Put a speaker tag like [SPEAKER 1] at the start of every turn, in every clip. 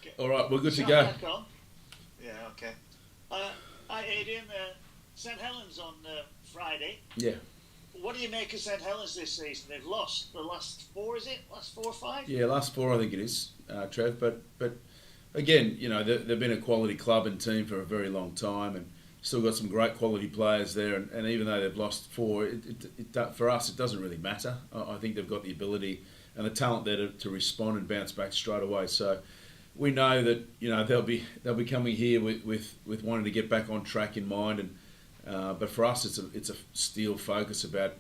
[SPEAKER 1] Okay.
[SPEAKER 2] All right, we're good to
[SPEAKER 1] Shall
[SPEAKER 2] go.
[SPEAKER 1] I crack on? Yeah, okay. Hi, Adrian. St Helens on Friday.
[SPEAKER 2] Yeah,
[SPEAKER 1] What do you make of St Helens this season? They've lost the last four, is it? Last four or five?
[SPEAKER 2] yeah. Last four, I think it is, Trev. But again, they've been a quality club and team for a very long time, and still got some great quality players there. And even though they've lost four, for us it doesn't really matter. I think they've got the ability and the talent there to respond and bounce back straight away. So we know that they'll be coming here with wanting to get back on track in mind, and but for us it's a steel focus about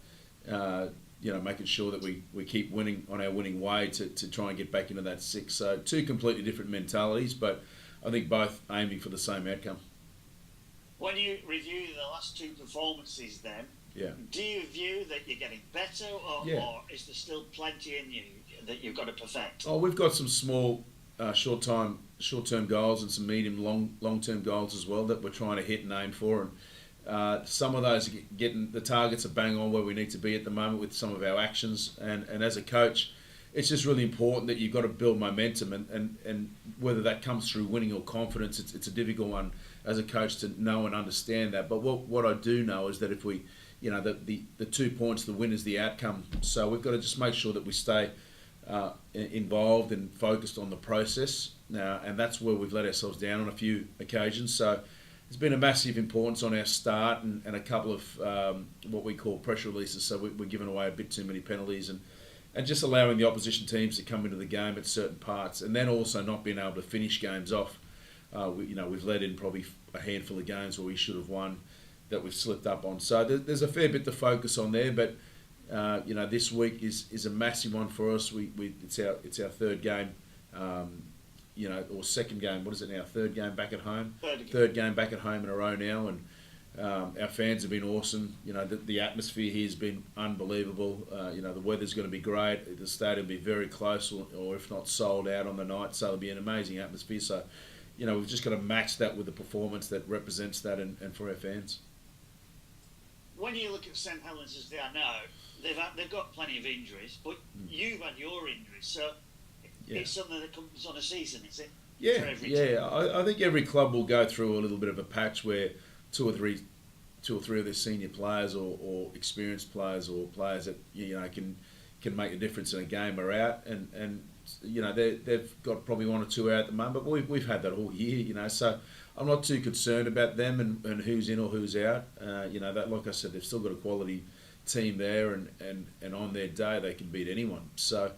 [SPEAKER 2] making sure that we keep winning on our winning way to try and get back into that six. So two completely different mentalities, but I think both aiming for the same outcome.
[SPEAKER 1] When you review the last two performances, then,
[SPEAKER 2] Yeah.
[SPEAKER 1] do you view that you're getting better,
[SPEAKER 2] Yeah.
[SPEAKER 1] or is there still plenty in you that you've got to perfect?
[SPEAKER 2] Oh, we've got some small short-term goals and some medium long-term goals as well that we're trying to hit and aim for, and some of those are getting the targets are bang on where we need to be at the moment with some of our actions, and as a coach it's just really important that you've got to build momentum, and whether that comes through winning or confidence, it's a difficult one as a coach to know and understand that. But what I do know is that if we, the 2 points, the win is the outcome. So we've got to just make sure that we stay involved and focused on the process now, and that's where we've let ourselves down on a few occasions. So there's been a massive importance on our start and a couple of what we call pressure releases. So we're giving away a bit too many penalties and just allowing the opposition teams to come into the game at certain parts, and then also not being able to finish games off. We've led in probably a handful of games where we should have won that we've slipped up on. So there's a fair bit to focus on there, but this week is a massive one for us. It's our third game, or second game. What is it now? Third game back at home. Third game back at home in a row now, and our fans have been awesome. The atmosphere here has been unbelievable. The weather's going to be great. The stadium will be very close, or if not sold out on the night. So it'll be an amazing atmosphere. So, we've just got to match that with the performance that represents that and for our fans.
[SPEAKER 1] When you look at St Helens as they are now, they've got plenty of injuries, but you've had your injuries, so it's something that comes on a season, is it?
[SPEAKER 2] Yeah. I think every club will go through a little bit of a patch where two or three of their senior players or experienced players or players that can make a difference in a game are out, and they've got probably one or two out at the moment, but we've had that all year, so I'm not too concerned about them and who's in or who's out. That, like I said, they've still got a quality team there, and on their day they can beat anyone. So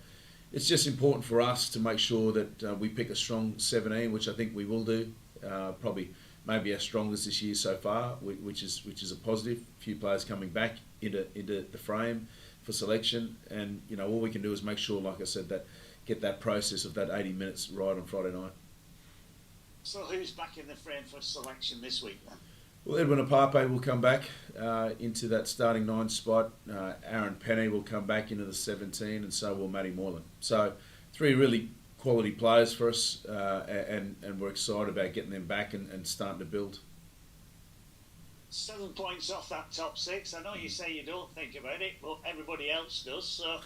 [SPEAKER 2] it's just important for us to make sure that we pick a strong 17, which I think we will do. Probably maybe our strongest this year so far, which is a positive. A few players coming back into the frame for selection, and all we can do is make sure, like I said, that get that process of that 80 minutes right on Friday night.
[SPEAKER 1] So who's back in the frame for selection this week then?
[SPEAKER 2] Well, Edwin Apape will come back into that starting 9 spot. Aaron Penny will come back into the 17, and so will Matty Moreland. So 3 really quality players for us, and we're excited about getting them back and starting to build.
[SPEAKER 1] 7 points off that top 6. I know you say you don't think about it, but everybody else does. So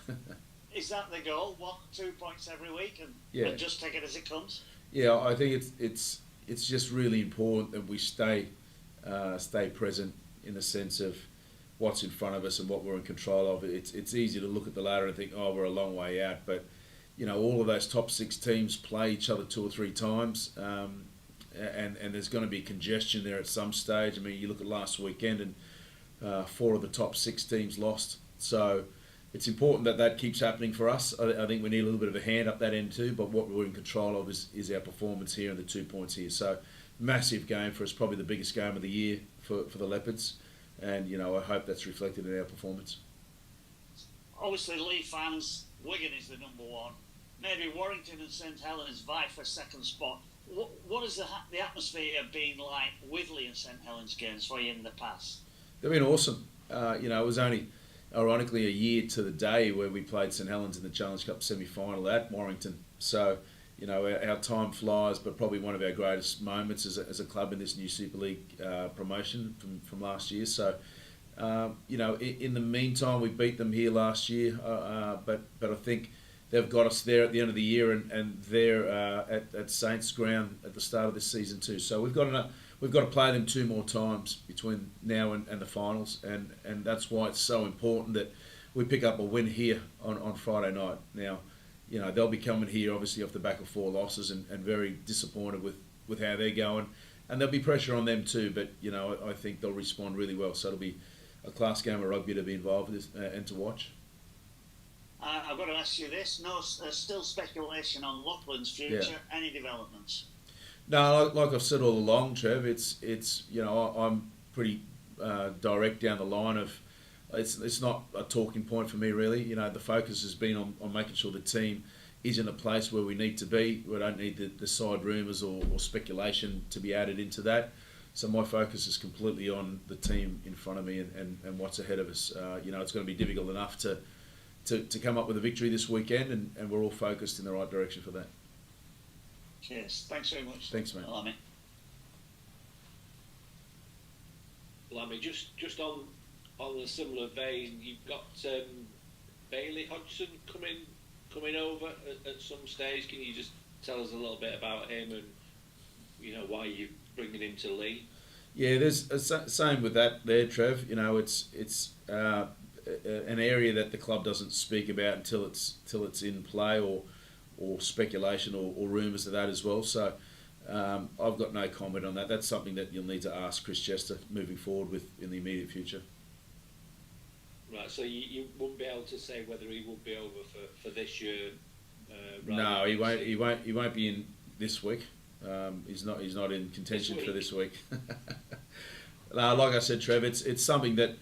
[SPEAKER 1] is that the goal? 1-2 points every week, and just take it as it comes? Yeah,
[SPEAKER 2] I think it's just really important that we stay present in the sense of what's in front of us and what we're in control of. It's easy to look at the ladder and think, oh, we're a long way out, but all of those top 6 teams play each other 2 or 3 times, and there's going to be congestion there at some stage. I mean, you look at last weekend, and 4 of the top 6 teams lost. So it's important that keeps happening for us. I think we need a little bit of a hand up that end too, but what we're in control of is our performance here and the 2 points here. So massive game for us, probably the biggest game of the year for the Leopards, and I hope that's reflected in our performance.
[SPEAKER 1] Obviously, Leigh fans, Wigan is the number 1. Maybe Warrington and St Helens vie for second spot. What has the atmosphere been like with Leigh and St Helens games for you in the past?
[SPEAKER 2] They've been awesome. It was only ironically a year to the day where we played St Helens in the Challenge Cup semi-final at Warrington. So our time flies, but probably one of our greatest moments as a club in this new Super League promotion from last year. So in the meantime, we beat them here last year, but I think they've got us there at the end of the year, and they're at Saints ground at the start of this season too. So we've got to play them 2 more times between now and the finals, and that's why it's so important that we pick up a win here on Friday night. Now, they'll be coming here obviously off the back of 4 losses and very disappointed with how they're going, and there'll be pressure on them too. But I think they'll respond really well. So it'll be a class game of rugby to be involved with and to watch.
[SPEAKER 1] I've got to ask you this: there's still speculation on Loughlin's future. Yeah. Any developments?
[SPEAKER 2] No, like I've said all along, Trev. It's I'm pretty direct down the line of. It's not a talking point for me really. The focus has been on making sure the team is in a place where we need to be. We don't need the side rumours or speculation to be added into that. So my focus is completely on the team in front of me and what's ahead of us. It's going to be difficult enough to come up with a victory this weekend, and we're all focused in the right direction for that.
[SPEAKER 1] Cheers. Thanks very much.
[SPEAKER 2] Thanks, mate.
[SPEAKER 3] Lammy, just on a similar vein, you've got Bailey Hodgson coming over at some stage. Can you just tell us a little bit about him and why you're bringing him to Leigh?
[SPEAKER 2] Yeah, there's same with that there, Trev. It's an area that the club doesn't speak about until it's in play or speculation or rumours of that as well. So I've got no comment on that. That's something that you'll need to ask Chris Chester moving forward with in the immediate future.
[SPEAKER 3] Right, so you wouldn't be able to say whether he would be over for this year.
[SPEAKER 2] No, he won't. He won't be in this week. He's not in contention for this week. No, like I said, Trev, it's something that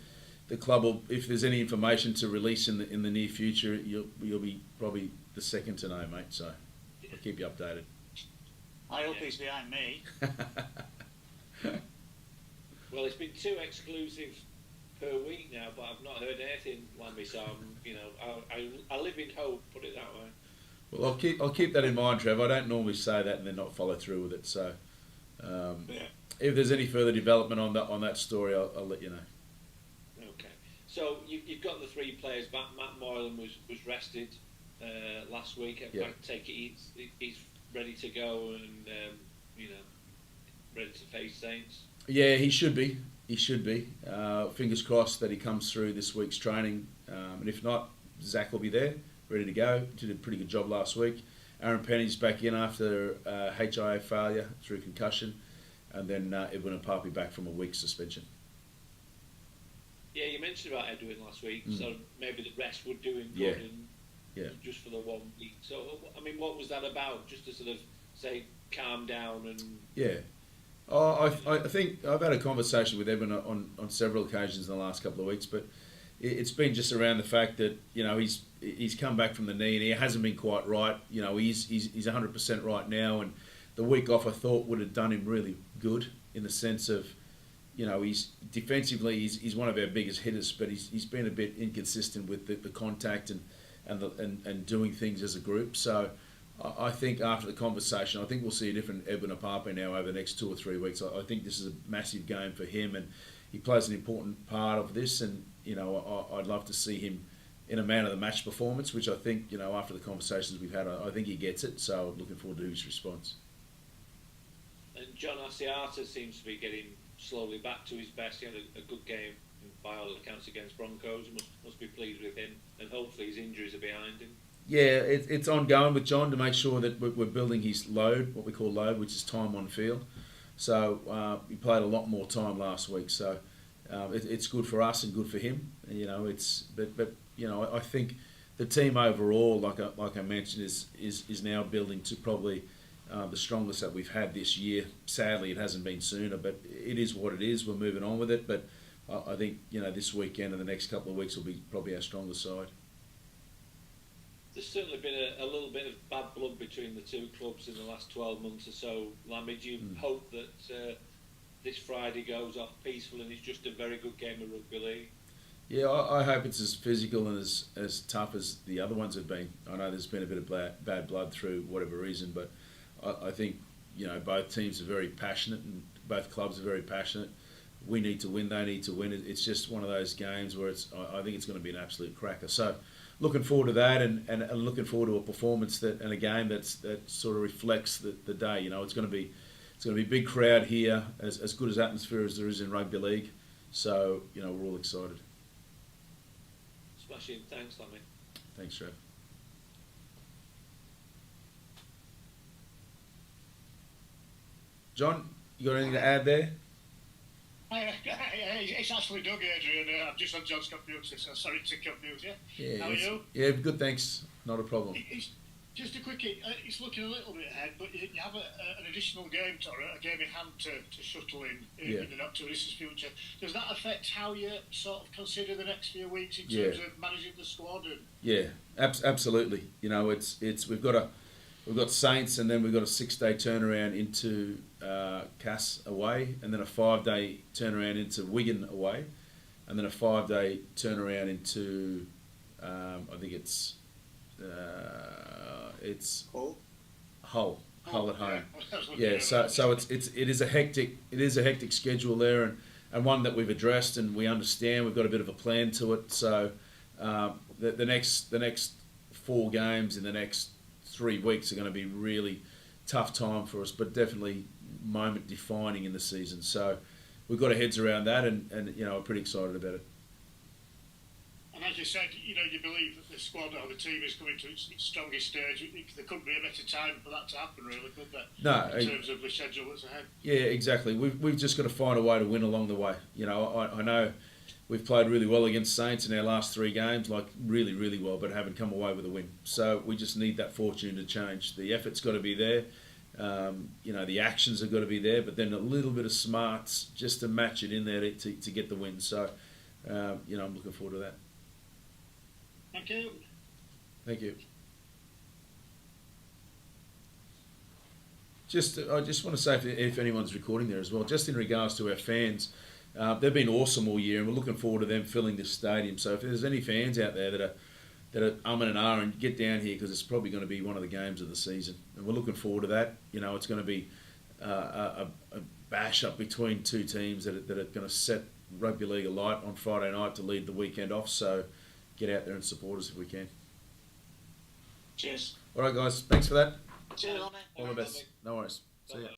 [SPEAKER 2] the club will. If there's any information to release in the near future, you'll be probably the second to know, mate. So I'll keep you updated.
[SPEAKER 1] I hope he's behind me.
[SPEAKER 3] Well, it's been 2 exclusive per week now, but I've not heard anything, Lammy. So I live in hope. Put it that way.
[SPEAKER 2] Well, I'll keep that in mind, Trev. I don't normally say that and then not follow through with it. So if there's any further development on that story, I'll let you know.
[SPEAKER 3] Okay. So you've got the 3 players back. Matt Moylan was rested last week. I take it he's ready to go and ready to face Saints. Yeah,
[SPEAKER 2] he should be. Fingers crossed that he comes through this week's training. And if not, Zach will be there, ready to go. Did a pretty good job last week. Aaron Penny's back in after HIA failure through concussion. And then Edwin Apapi back from a week's suspension.
[SPEAKER 3] Yeah, you mentioned about Edwin last week, so maybe the rest would do him good just for the 1 week. So, I mean, what was that about? Just to sort of say, calm down and... Yeah.
[SPEAKER 2] I think I've had a conversation with Edwin on several occasions in the last couple of weeks, but it's been just around the fact that he's come back from the knee and he hasn't been quite right. He's 100% right now, and the week off I thought would have done him really good in the sense of he's defensively he's one of our biggest hitters, but he's been a bit inconsistent with the contact and doing things as a group. So I think after the conversation, I think we'll see a different Edwin Apapi now over the next 2 or 3 weeks. I think this is a massive game for him, and he plays an important part of this. And I'd love to see him in a man of the match performance, which I think after the conversations we've had, I think he gets it. So looking forward to his response.
[SPEAKER 3] And John Asiata seems to be getting slowly back to his best. He had a good game by all accounts against Broncos. Must be pleased with him, and hopefully his injuries are behind him.
[SPEAKER 2] Yeah, it's ongoing with John to make sure that we're building his load, what we call load, which is time on field. So he played a lot more time last week, so it's good for us and good for him. I think the team overall, like I mentioned, is now building to probably the strongest that we've had this year. Sadly, it hasn't been sooner, but it is what it is. We're moving on with it, but I think this weekend and the next couple of weeks will be probably our strongest side.
[SPEAKER 3] There's certainly been a little bit of bad blood between the 2 clubs in the last 12 months or so. Lammy, do you hope that this Friday goes off peaceful and it's just a very good game of rugby league?
[SPEAKER 2] Yeah, I hope it's as physical and as tough as the other ones have been. I know there's been a bit of bad blood through whatever reason, but I think both teams are very passionate and both clubs are very passionate. We need to win, they need to win. It's just one of those games where I think it's going to be an absolute cracker. So looking forward to that, and looking forward to a performance and a game that sort of reflects the day. You know, it's going to be a big crowd here, as good as atmosphere as there is in rugby league. So, you know, we're all excited.
[SPEAKER 3] Smashing. Thanks, Lammy.
[SPEAKER 2] Thanks, Trev. John, you got anything to add there?
[SPEAKER 4] It's actually Doug, Adrian. I've just had John's computer, so sorry to confuse you.
[SPEAKER 2] Yeah,
[SPEAKER 4] how are you?
[SPEAKER 2] Yeah, good, thanks. Not a problem.
[SPEAKER 4] It's just a quickie. It's looking a little bit ahead, but you have an additional game, a game in hand to shuttle in the not too distant future. Does that affect how you sort of consider the next few weeks in terms of managing the squad?
[SPEAKER 2] Absolutely. You know, we've got Saints, and then we've got a 6-day turnaround into Cass away, and then a 5-day turnaround into Wigan away, and then a 5-day turnaround into I think it's Hull at home. Yeah, so it is a hectic schedule there, and one that we've addressed and we understand. We've got a bit of a plan to it. So the next 4 games in the next 3 weeks are going to be really tough time for us, but definitely moment defining in the season. So we've got our heads around that, and you know, we're pretty excited about it.
[SPEAKER 4] And as you said, you know, you believe that the squad or the team is coming to its strongest stage. There couldn't be a better time for that to happen, really, could there?
[SPEAKER 2] No,
[SPEAKER 4] in terms of the schedule that's ahead.
[SPEAKER 2] Yeah, exactly. We've just got to find a way to win along the way. You know, I know we've played really well against Saints in our last 3 games, like really, really well, but haven't come away with a win. So we just need that fortune to change. The effort's got to be there. You know, the actions have got to be there, but then a little bit of smarts just to match it in there to get the win. So, you know, I'm looking forward to that.
[SPEAKER 4] Thank you.
[SPEAKER 2] Thank you. I just want to say, if anyone's recording there as well, just in regards to our fans, they've been awesome all year, and we're looking forward to them filling this stadium. So if there's any fans out there that are umming and ahhing, get down here, because it's probably going to be one of the games of the season, and we're looking forward to that. You know, it's going to be a bash up between 2 teams that are going to set rugby league alight on Friday night to lead the weekend off. So get out there and support us if we can.
[SPEAKER 1] Cheers.
[SPEAKER 2] All right, guys. Thanks for that.
[SPEAKER 1] Cheers,
[SPEAKER 2] All the best. No worries. See ya.